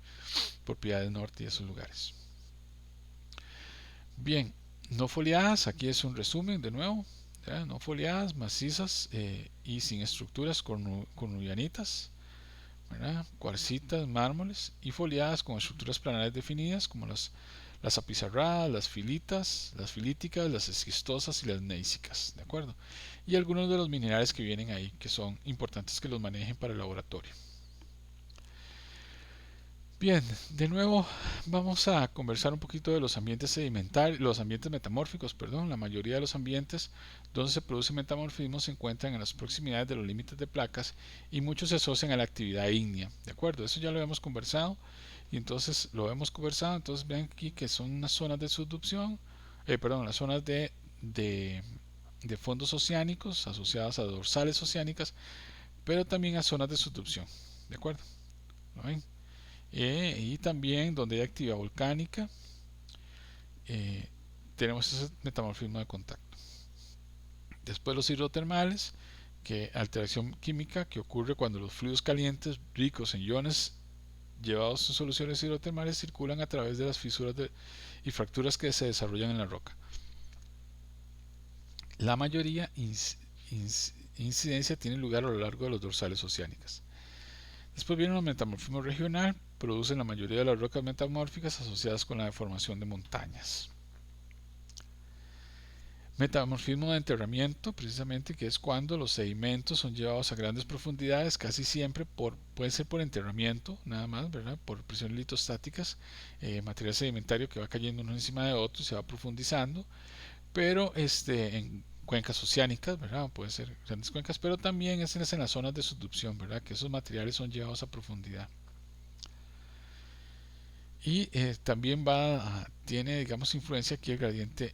propiedades norte y esos lugares. Bien, no foliadas, aquí es un resumen de nuevo. ¿Ya? No foliadas, macizas y sin estructuras cornubianitas, ¿verdad? Cuarcitas, mármoles y foliadas con estructuras planares definidas como las apizarradas, las filitas, las filíticas, las esquistosas y las neísicas, ¿de acuerdo? Y algunos de los minerales que vienen ahí que son importantes que los manejen para el laboratorio. Bien, de nuevo vamos a conversar un poquito de los ambientes sedimentarios, los ambientes metamórficos, perdón. La mayoría de los ambientes donde se produce metamorfismo se encuentran en las proximidades de los límites de placas y muchos se asocian a la actividad ígnea, ¿de acuerdo? Eso ya lo hemos conversado y entonces lo hemos conversado, entonces vean aquí que son unas zonas de subducción, perdón, las zonas de, de fondos oceánicos asociadas a dorsales oceánicas, pero también a zonas de subducción, ¿de acuerdo? ¿Lo ven? Y también donde hay actividad volcánica, eh, tenemos ese metamorfismo de contacto. Después los hidrotermales, que alteración química que ocurre cuando los fluidos calientes ricos en iones llevados en soluciones hidrotermales circulan a través de las fisuras y fracturas que se desarrollan en la roca. La mayoría incidencia tiene lugar a lo largo de los dorsales oceánicas. Después viene el metamorfismo regional, producen la mayoría de las rocas metamórficas asociadas con la deformación de montañas. Metamorfismo de enterramiento, precisamente, que es cuando los sedimentos son llevados a grandes profundidades, casi siempre puede ser por enterramiento, nada más, ¿verdad? Por presiones litostáticas, material sedimentario que va cayendo uno encima de otro y se va profundizando, pero en cuencas oceánicas, ¿verdad? Puede ser grandes cuencas, pero también es en las zonas de subducción, ¿verdad? Que esos materiales son llevados a profundidad. Y también tiene, digamos, influencia aquí el gradiente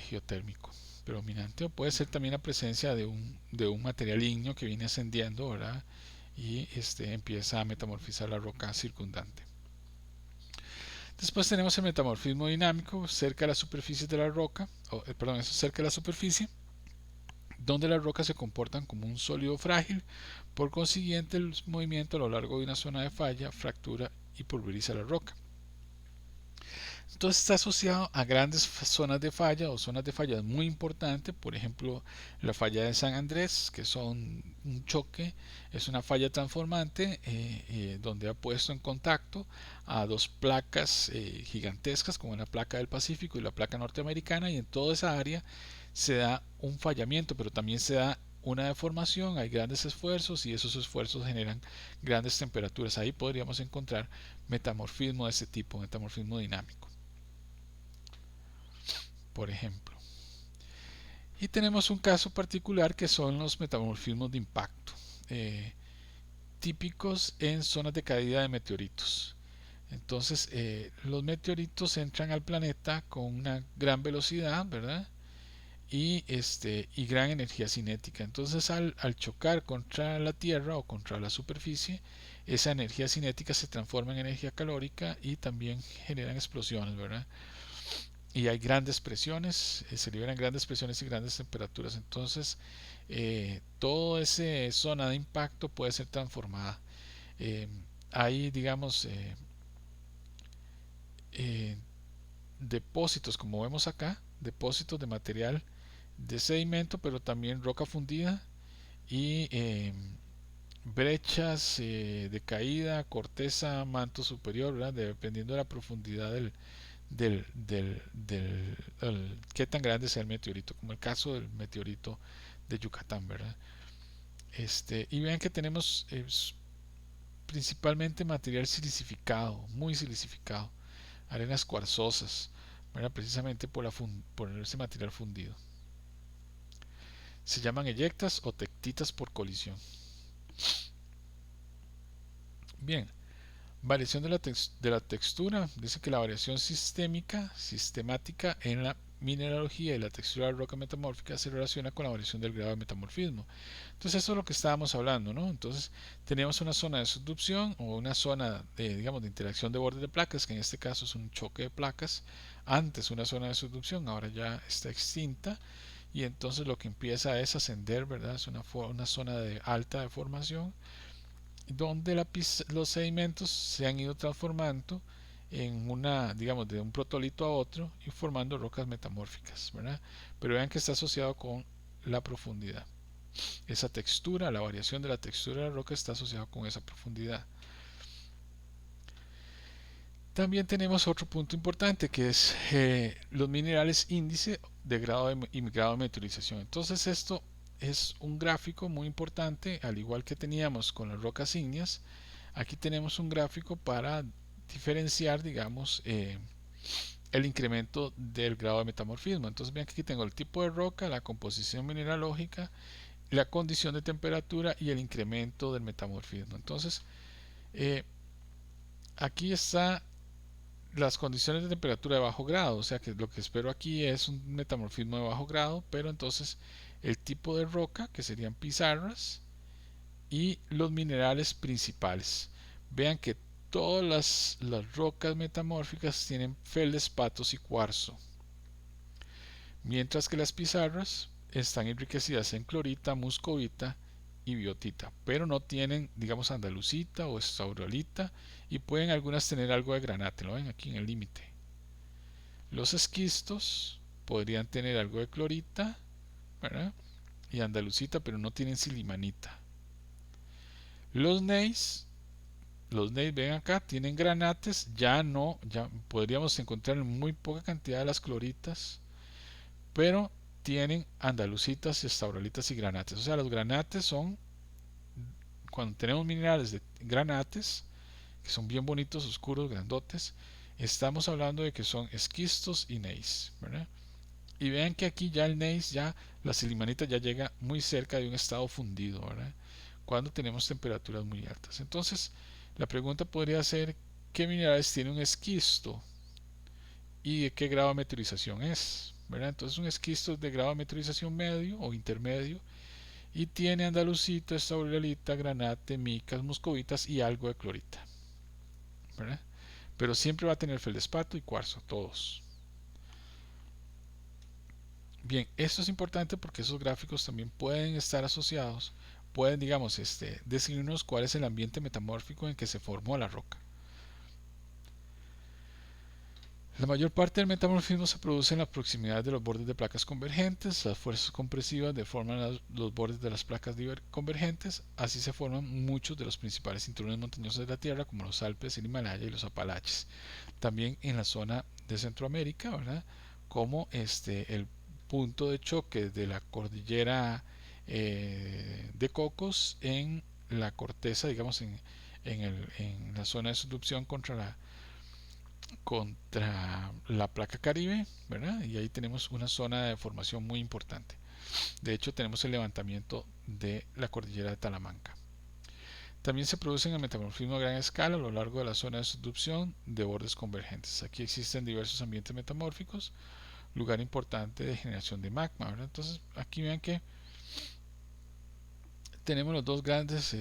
geotérmico predominante, o puede ser también la presencia de un material ígneo que viene ascendiendo, ¿verdad? Y empieza a metamorfizar la roca circundante. Después tenemos el metamorfismo dinámico cerca de la superficie de la roca, perdón, eso cerca de la superficie, donde las rocas se comportan como un sólido frágil, por consiguiente el movimiento a lo largo de una zona de falla fractura y pulveriza la roca. Entonces está asociado a grandes zonas de falla o zonas de falla muy importantes, por ejemplo la falla de San Andrés, que son un choque, es una falla transformante donde ha puesto en contacto a dos placas gigantescas como la placa del Pacífico y la placa norteamericana, y en toda esa área se da un fallamiento, pero también se da una deformación, hay grandes esfuerzos y esos esfuerzos generan grandes temperaturas. Ahí podríamos encontrar metamorfismo de ese tipo, metamorfismo dinámico, por ejemplo. Y tenemos un caso particular que son los metamorfismos de impacto, eh, típicos en zonas de caída de meteoritos. Entonces, los meteoritos entran al planeta con una gran velocidad, ¿verdad? Y gran energía cinética. Entonces, al chocar contra la Tierra o contra la superficie, esa energía cinética se transforma en energía calórica y también generan explosiones, ¿verdad? Y hay grandes presiones, se liberan grandes presiones y grandes temperaturas. Entonces, toda esa zona de impacto puede ser transformada. Eh, hay, digamos, eh, depósitos, como vemos acá, depósitos de material de sedimento, pero también roca fundida y brechas de caída, corteza, manto superior, ¿verdad? Dependiendo de la profundidad qué tan grande sea el meteorito, como el caso del meteorito de Yucatán, ¿verdad? Y vean que tenemos principalmente material silicificado, muy silicificado, arenas cuarzosas, ¿verdad? Precisamente por ese material fundido. Se llaman eyectas o tectitas por colisión. Bien, variación de la textura. Dice que la variación sistemática en la mineralogía y la textura de la roca metamórfica se relaciona con la variación del grado de metamorfismo. Entonces eso es lo que estábamos hablando, ¿no? Entonces tenemos una zona de subducción o una zona de, digamos, de interacción de bordes de placas, que en este caso es un choque de placas. Antes una zona de subducción, ahora ya está extinta, y entonces lo que empieza es ascender, ¿verdad? Es una zona de alta deformación donde los sedimentos se han ido transformando en digamos, de un protolito a otro y formando rocas metamórficas, ¿verdad? Pero vean que está asociado con la profundidad. Esa textura, la variación de la textura de la roca está asociada con esa profundidad. También tenemos otro punto importante que es los minerales índice de grado y grado de meteorización. Entonces esto es un gráfico muy importante, al igual que teníamos con las rocas ígneas. Aquí tenemos un gráfico para diferenciar, digamos, el incremento del grado de metamorfismo. Entonces vean que aquí tengo el tipo de roca, la composición mineralógica, la condición de temperatura y el incremento del metamorfismo. Entonces, eh, aquí está las condiciones de temperatura de bajo grado, o sea que lo que espero aquí es un metamorfismo de bajo grado, pero entonces el tipo de roca, que serían pizarras, y los minerales principales. Vean que todas las rocas metamórficas tienen feldespatos y cuarzo, mientras que las pizarras están enriquecidas en clorita, muscovita y biotita, pero no tienen, digamos, andalucita o estaurolita, y pueden algunas tener algo de granate, lo ven aquí en el límite. Los esquistos podrían tener algo de clorita, ¿verdad? Y andalucita, pero no tienen silimanita. Los neis los gneiss, ven acá, tienen granates, ya no, ya podríamos encontrar muy poca cantidad de las cloritas, pero tienen andalucitas, estaurolitas y granates. O sea, los granates son, cuando tenemos minerales de granates, que son bien bonitos, oscuros, grandotes, estamos hablando de que son esquistos y gneiss, ¿verdad? Y vean que aquí ya el gneiss, ya la silimanita ya llega muy cerca de un estado fundido, ¿verdad? Cuando tenemos temperaturas muy altas. Entonces, la pregunta podría ser, ¿qué minerales tiene un esquisto? ¿Y de qué grado de meteorización es? ¿Verdad? Entonces, un esquisto es de grado de meteorización medio o intermedio y tiene andalucita, estaurolita, granate, micas, muscovitas y algo de clorita, ¿verdad? Pero siempre va a tener feldespato y cuarzo, todos. Bien, esto es importante porque esos gráficos también pueden estar asociados, pueden, digamos, decirnos cuál es el ambiente metamórfico en que se formó la roca. La mayor parte del metamorfismo se produce en la proximidad de los bordes de placas convergentes. Las fuerzas compresivas deforman los bordes de las placas convergentes. Así se forman muchos de los principales cinturones montañosos de la Tierra, como los Alpes, el Himalaya y los Apalaches. También en la zona de Centroamérica, ¿verdad? Como el punto de choque de la cordillera de Cocos en la corteza, digamos, en la zona de subducción contra la placa Caribe, ¿verdad? Y ahí tenemos una zona de formación muy importante. De hecho, tenemos el levantamiento de la cordillera de Talamanca. También se producen el metamorfismo a gran escala a lo largo de la zona de subducción de bordes convergentes. Aquí existen diversos ambientes metamórficos, lugar importante de generación de magma, ¿verdad? Entonces, aquí vean que tenemos los dos grandes,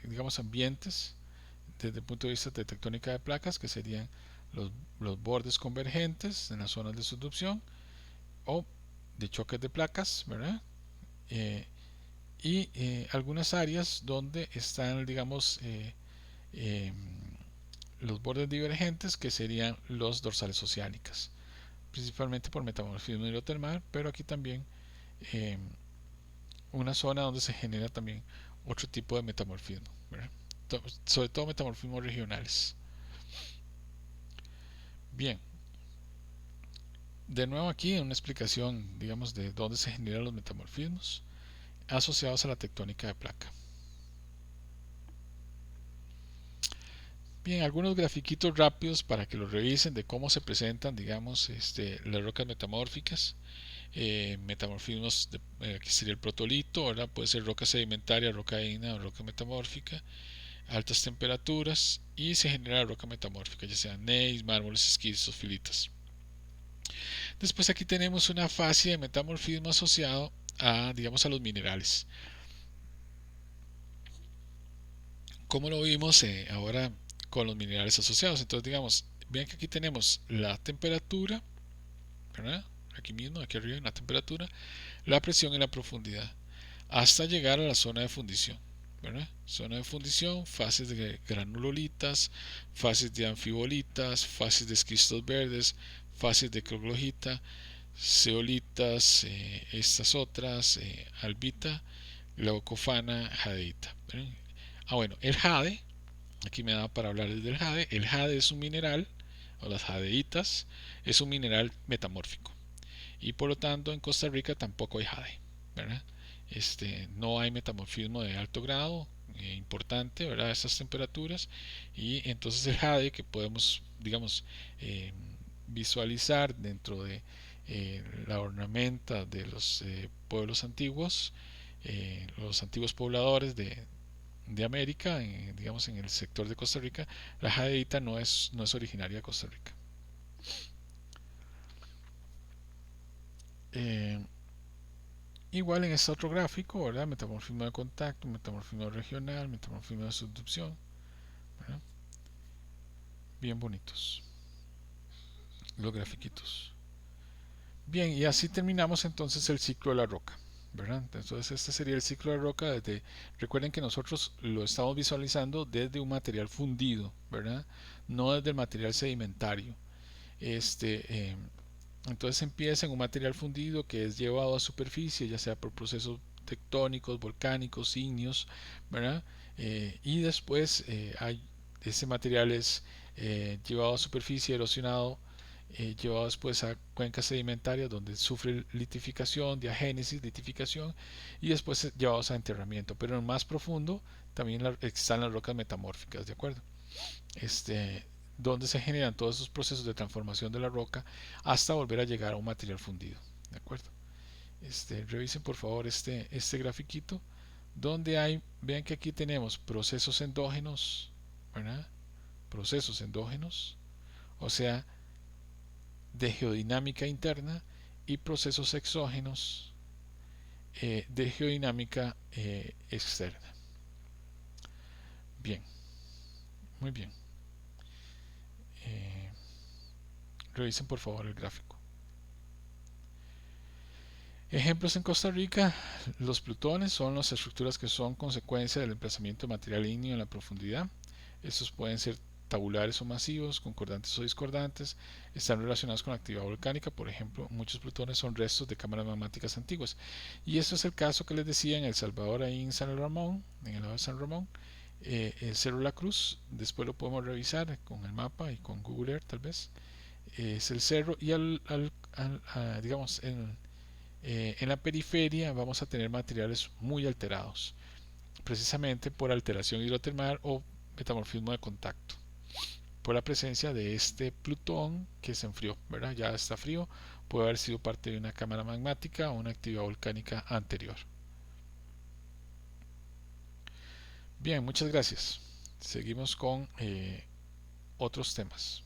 digamos, ambientes desde el punto de vista de tectónica de placas, que serían los, los bordes convergentes en las zonas de subducción o de choques de placas, ¿verdad? Eh, y algunas áreas donde están, digamos, eh, los bordes divergentes, que serían los dorsales oceánicas, principalmente por metamorfismo hidrotermal, pero aquí también eh, una zona donde se genera también otro tipo de metamorfismo, ¿verdad? Sobre todo metamorfismos regionales. Bien, de nuevo aquí una explicación, digamos, de dónde se generan los metamorfismos asociados a la tectónica de placa. Bien, algunos grafiquitos rápidos para que los revisen de cómo se presentan, digamos, las rocas metamórficas. Metamorfismos, aquí sería el protolito, ¿verdad? Puede ser roca sedimentaria, roca ígnea o roca metamórfica, altas temperaturas y se genera roca metamórfica, ya sean gneiss, mármoles, esquistos, filitas. Después aquí tenemos una fase de metamorfismo asociado a, digamos, a los minerales. ¿Cómo lo vimos ahora con los minerales asociados? Entonces, digamos, vean que aquí tenemos la temperatura, ¿verdad? Aquí mismo, aquí arriba, la temperatura, la presión y la profundidad, hasta llegar a la zona de fundición, ¿verdad? Zona de fundición, fases de granulolitas, fases de anfibolitas, fases de esquistos verdes, fases de croglogita, zeolitas, estas otras, albita, glaucofana, jadeita. ¿Verdad? Bueno, el jade, aquí me da para hablar del jade. El jade es un mineral, o las jadeitas, es un mineral metamórfico. Y por lo tanto en Costa Rica tampoco hay jade, ¿verdad? No hay metamorfismo de alto grado importante, ¿verdad? A estas temperaturas. Y entonces el jade que podemos, digamos, visualizar dentro de la ornamenta de los pueblos antiguos, los antiguos pobladores de América, digamos en el sector de Costa Rica, la jadeita no es originaria de Costa Rica. Eh, Igual en este otro gráfico, ¿verdad? Metamorfismo de contacto, metamorfismo regional, metamorfismo de subducción, ¿verdad? Bien bonitos los grafiquitos. Bien, y así terminamos entonces el ciclo de la roca, ¿verdad? Entonces este sería el ciclo de la roca desde, recuerden que nosotros lo estamos visualizando desde un material fundido, ¿verdad? No desde el material sedimentario. Este, eh, entonces empieza en un material fundido que es llevado a superficie, ya sea por procesos tectónicos, volcánicos, ígneos, ¿verdad? Y después ese material es llevado a superficie, erosionado, llevado después a cuencas sedimentarias donde sufre litificación, diagénesis, litificación, y después llevados a enterramiento. Pero en el más profundo también están las rocas metamórficas, ¿de acuerdo? Donde se generan todos esos procesos de transformación de la roca hasta volver a llegar a un material fundido, ¿de acuerdo? Revisen por favor este grafiquito donde hay, vean que aquí tenemos procesos endógenos, ¿verdad? Procesos endógenos, o sea, de geodinámica interna, y procesos exógenos de geodinámica externa. Bien, muy bien. Eh, Revisen por favor el gráfico. Ejemplos en Costa Rica: los plutones son las estructuras que son consecuencia del emplazamiento de material ígneo en la profundidad. Estos pueden ser tabulares o masivos, concordantes o discordantes, están relacionados con la actividad volcánica. Por ejemplo, muchos plutones son restos de cámaras magmáticas antiguas. Y esto es el caso que les decía en El Salvador, ahí en San Ramón, en el lado de San Ramón, el Cerro La Cruz. Después lo podemos revisar con el mapa y con Google Earth tal vez. Es el cerro, y digamos, en la periferia vamos a tener materiales muy alterados, precisamente por alteración hidrotermal o metamorfismo de contacto, por la presencia de este Plutón que se enfrió, ¿verdad? Ya está frío, puede haber sido parte de una cámara magmática o una actividad volcánica anterior. Bien, muchas gracias. Seguimos con otros temas.